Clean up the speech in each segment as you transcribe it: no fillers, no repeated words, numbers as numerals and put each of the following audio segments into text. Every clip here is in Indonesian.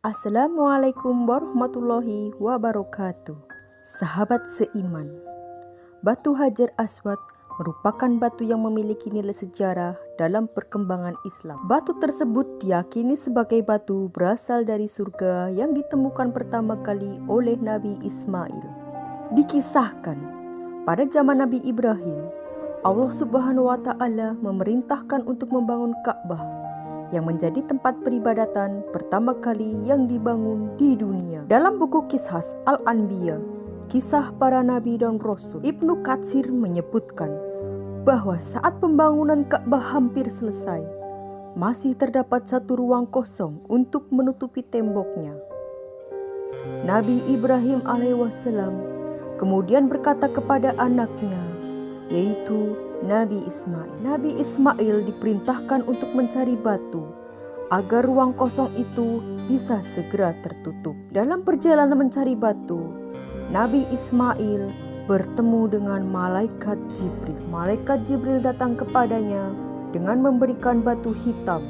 Assalamualaikum warahmatullahi wabarakatuh. Sahabat seiman, batu Hajar Aswad merupakan batu yang memiliki nilai sejarah dalam perkembangan Islam. Batu tersebut diyakini sebagai batu berasal dari surga yang ditemukan pertama kali oleh Nabi Ismail. Dikisahkan, pada zaman Nabi Ibrahim, Allah Subhanahu wa Ta'ala memerintahkan untuk membangun Ka'bah yang menjadi tempat peribadatan pertama kali yang dibangun di dunia. Dalam buku Qisas Al-Anbiya, kisah para nabi dan rasul, Ibnu Katsir menyebutkan bahwa saat pembangunan Ka'bah hampir selesai, masih terdapat satu ruang kosong untuk menutupi temboknya. Nabi Ibrahim alaihissalam kemudian berkata kepada anaknya, yaitu Nabi Ismail. Nabi Ismail diperintahkan untuk mencari batu agar ruang kosong itu bisa segera tertutup. Dalam perjalanan mencari batu, Nabi Ismail bertemu dengan malaikat Jibril. Malaikat Jibril datang kepadanya dengan memberikan batu hitam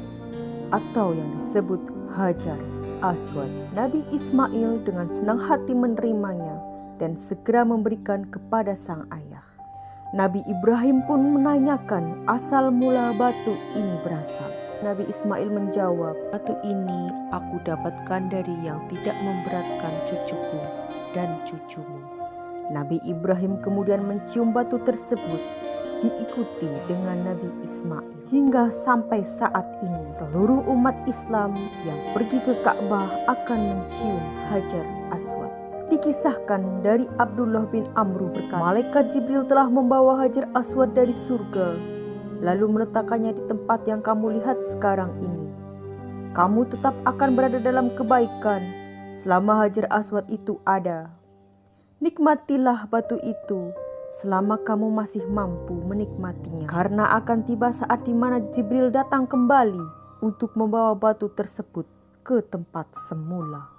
atau yang disebut Hajar Aswad. Nabi Ismail dengan senang hati menerimanya dan segera memberikan kepada sang ayah. Nabi Ibrahim pun menanyakan asal mula batu ini berasal. Nabi Ismail menjawab, batu ini aku dapatkan dari yang tidak memberatkan cucuku dan cucumu. Nabi Ibrahim kemudian mencium batu tersebut, diikuti dengan Nabi Ismail. Hingga sampai saat ini, seluruh umat Islam yang pergi ke Ka'bah akan mencium Hajar Aswad. Dikisahkan dari Abdullah bin Amru berkata, malaikat Jibril telah membawa Hajar Aswad dari surga, lalu meletakkannya di tempat yang kamu lihat sekarang ini. Kamu tetap akan berada dalam kebaikan selama Hajar Aswad itu ada. Nikmatilah batu itu selama kamu masih mampu menikmatinya, karena akan tiba saat di mana Jibril datang kembali untuk membawa batu tersebut ke tempat semula,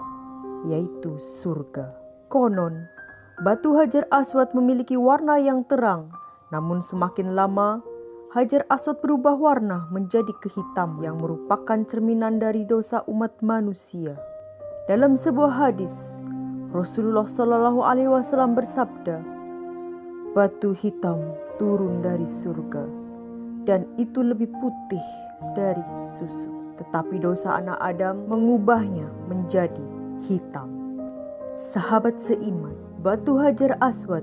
yaitu surga. Konon, batu Hajar Aswad memiliki warna yang terang, namun semakin lama, Hajar Aswad berubah warna menjadi kehitam yang merupakan cerminan dari dosa umat manusia. Dalam sebuah hadis, Rasulullah SAW bersabda, batu hitam turun dari surga, dan itu lebih putih dari susu. Tetapi dosa anak Adam mengubahnya menjadi hitam. Sahabat seiman, batu Hajar Aswad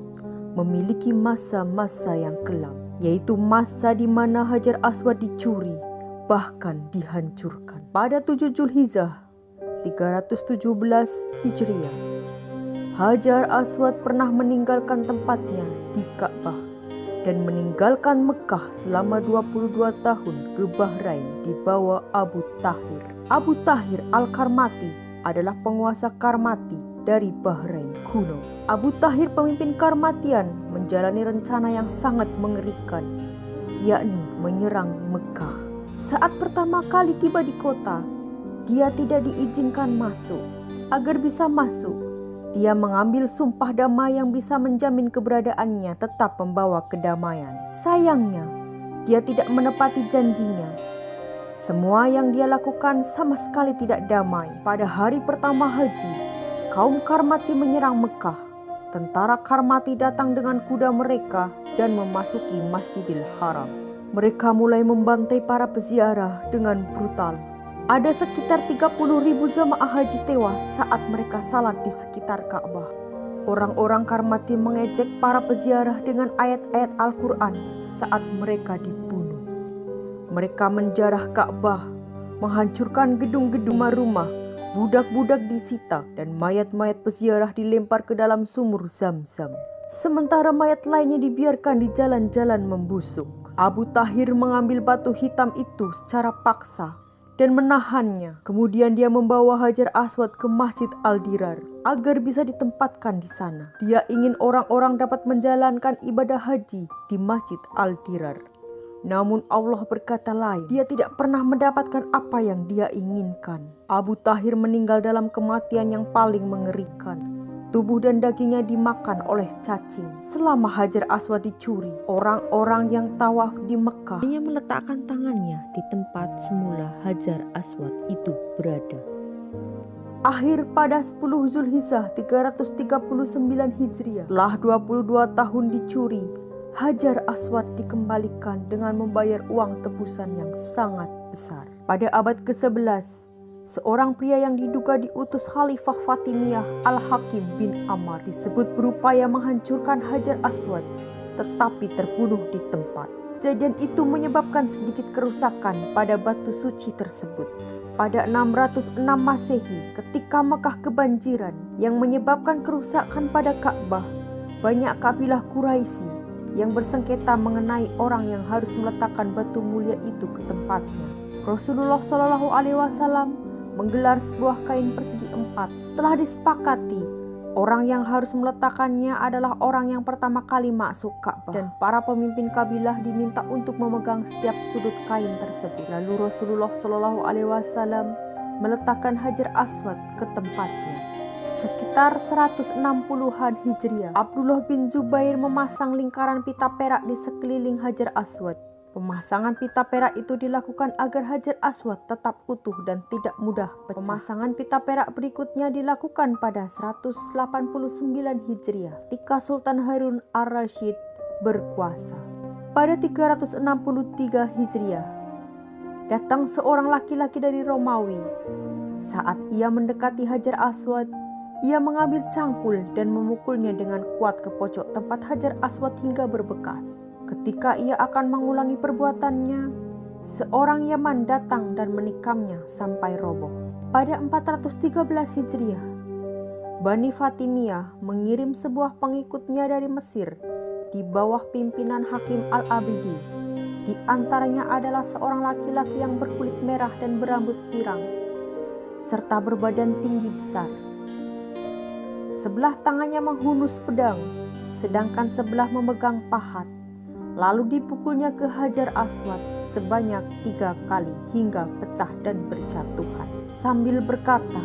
memiliki masa-masa yang kelam, yaitu masa di mana Hajar Aswad dicuri, bahkan dihancurkan. Pada 7 Zulhijjah 317 Hijriah, Hajar Aswad pernah meninggalkan tempatnya di Ka'bah dan meninggalkan Mekah selama 22 tahun ke Bahrain di bawah Abu Tahir. Abu Tahir Al-Karmati adalah penguasa Karmati dari Bahrain kuno. Abu Tahir, pemimpin Karmatian, menjalani rencana yang sangat mengerikan, yakni menyerang Mekah. Saat pertama kali tiba di kota, dia tidak diizinkan masuk. Agar bisa masuk, dia mengambil sumpah damai yang bisa menjamin keberadaannya tetap membawa kedamaian. Sayangnya, dia tidak menepati janjinya. Semua yang dia lakukan sama sekali tidak damai. Pada hari pertama haji, kaum Karmati menyerang Mekah. Tentara Karmati datang dengan kuda mereka dan memasuki Masjidil Haram. Mereka mulai membantai para peziarah dengan brutal. Ada sekitar 30.000 jamaah haji tewas saat mereka salat di sekitar Ka'bah. Orang-orang Karmati mengejek para peziarah dengan ayat-ayat Al-Quran saat mereka dibunuh. Mereka menjarah Ka'bah, menghancurkan gedung-gedung rumah, budak-budak disita, dan mayat-mayat peziarah dilempar ke dalam sumur Zam-Zam. Sementara mayat lainnya dibiarkan di jalan-jalan membusuk. Abu Tahir mengambil batu hitam itu secara paksa dan menahannya. Kemudian dia membawa Hajar Aswad ke Masjid Al-Dirar agar bisa ditempatkan di sana. Dia ingin orang-orang dapat menjalankan ibadah haji di Masjid Al-Dirar. Namun Allah berkata lain, dia tidak pernah mendapatkan apa yang dia inginkan. Abu Tahir meninggal dalam kematian yang paling mengerikan. Tubuh dan dagingnya dimakan oleh cacing. Selama Hajar Aswad dicuri, orang-orang yang tawaf di Mekah hanya meletakkan tangannya di tempat semula Hajar Aswad itu berada. berakhir pada 10 Zulhijjah 339 Hijriah. Setelah 22 tahun dicuri, Hajar Aswad dikembalikan dengan membayar uang tebusan yang sangat besar. Pada abad ke-11, seorang pria yang diduga diutus Khalifah Fatimiyah Al-Hakim bin Ammar disebut berupaya menghancurkan Hajar Aswad, tetapi terbunuh di tempat. Kejadian itu menyebabkan sedikit kerusakan pada batu suci tersebut. Pada 606 Masehi, ketika Mekah kebanjiran yang menyebabkan kerusakan pada Ka'bah, banyak kabilah Quraisy yang bersengketa mengenai orang yang harus meletakkan batu mulia itu ke tempatnya. Rasulullah Shallallahu Alaihi Wasallam menggelar sebuah kain persegi 4. Setelah disepakati, orang yang harus meletakkannya adalah orang yang pertama kali masuk Ka'bah, dan para pemimpin kabilah diminta untuk memegang setiap sudut kain tersebut. Lalu Rasulullah Shallallahu Alaihi Wasallam meletakkan Hajar Aswad ke tempatnya. Sekitar 160-an Hijriah, Abdullah bin Zubair memasang lingkaran pita perak di sekeliling Hajar Aswad. Pemasangan pita perak itu dilakukan agar Hajar Aswad tetap utuh dan tidak mudah pecah. Pemasangan pita perak berikutnya dilakukan pada 189 Hijriah, ketika Sultan Harun ar-Rasyid berkuasa. Pada 363 Hijriah, datang seorang laki-laki dari Romawi. Saat ia mendekati Hajar Aswad, ia mengambil cangkul dan memukulnya dengan kuat ke pojok tempat Hajar Aswad hingga berbekas. Ketika ia akan mengulangi perbuatannya, seorang Yaman datang dan menikamnya sampai roboh. Pada 413 Hijriah, Bani Fatimiyah mengirim sebuah pengikutnya dari Mesir di bawah pimpinan Hakim Al-Abidi. Di antaranya adalah seorang laki-laki yang berkulit merah dan berambut pirang, serta berbadan tinggi besar. Sebelah tangannya menghunus pedang, sedangkan sebelah memegang pahat. Lalu dipukulnya ke Hajar Aswad sebanyak 3 kali hingga pecah dan berjatuhan. Sambil berkata,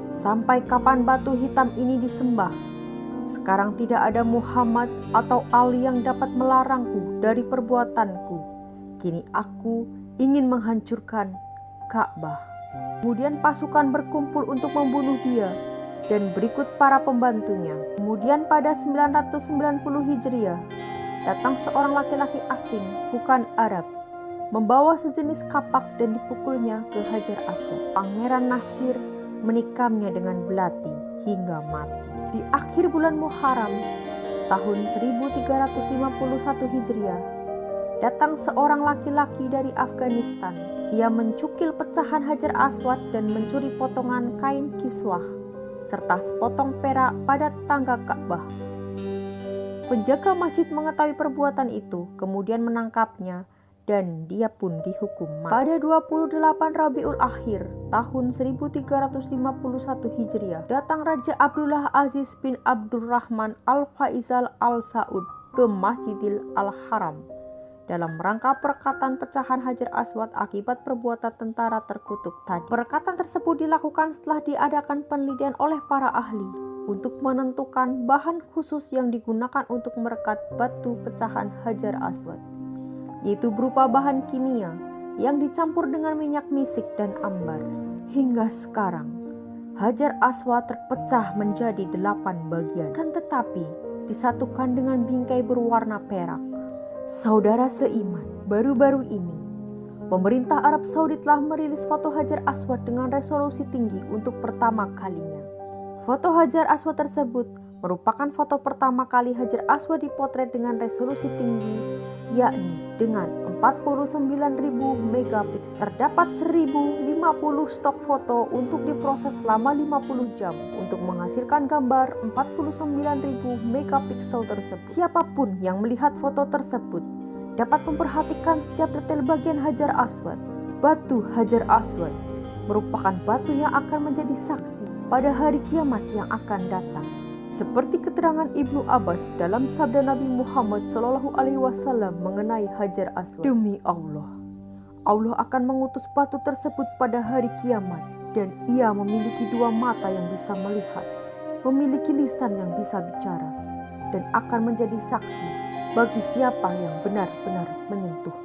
"Sampai kapan batu hitam ini disembah? Sekarang tidak ada Muhammad atau Ali yang dapat melarangku dari perbuatanku. Kini aku ingin menghancurkan Ka'bah." Kemudian pasukan berkumpul untuk membunuh dia dan berikut para pembantunya. Kemudian pada 990 Hijriah, datang seorang laki-laki asing, bukan Arab, membawa sejenis kapak dan dipukulnya ke Hajar Aswad. Pangeran Nasir menikamnya dengan belati hingga mati. Di akhir bulan Muharram tahun 1351 Hijriah, datang seorang laki-laki dari Afghanistan. Ia mencukil pecahan Hajar Aswad dan mencuri potongan kain kiswah serta sepotong perak pada tangga Ka'bah. Penjaga masjid mengetahui perbuatan itu, kemudian menangkapnya dan dia pun dihukum mati. Pada 28 Rabiul Akhir tahun 1351 Hijriah, datang Raja Abdullah Aziz bin Abdurrahman Al-Faizal Al-Saud ke Masjidil Al-Haram dalam rangka perekatan pecahan Hajar Aswad akibat perbuatan tentara terkutuk tadi. Perekatan tersebut dilakukan setelah diadakan penelitian oleh para ahli untuk menentukan bahan khusus yang digunakan untuk merekat batu pecahan Hajar Aswad, yaitu berupa bahan kimia yang dicampur dengan minyak misik dan ambar. Hingga sekarang, Hajar Aswad terpecah menjadi 8 bagian, kan tetapi disatukan dengan bingkai berwarna perak. Saudara seiman, baru-baru ini pemerintah Arab Saudi telah merilis foto Hajar Aswad dengan resolusi tinggi untuk pertama kalinya. Foto Hajar Aswad tersebut merupakan foto pertama kali Hajar Aswad dipotret dengan resolusi tinggi, yakni dengan 49.000 megapiksel. Terdapat 1050 stok foto untuk diproses selama 50 jam untuk menghasilkan gambar 49.000 megapiksel tersebut. Siapapun yang melihat foto tersebut dapat memperhatikan setiap detail bagian Hajar Aswad. Batu Hajar Aswad merupakan batu yang akan menjadi saksi pada hari kiamat yang akan datang. Seperti keterangan Ibnu Abbas dalam sabda Nabi Muhammad SAW mengenai Hajar Aswad, "Demi Allah, Allah akan mengutus batu tersebut pada hari kiamat, dan ia memiliki 2 mata yang bisa melihat, memiliki lisan yang bisa bicara, dan akan menjadi saksi bagi siapa yang benar-benar menyentuh."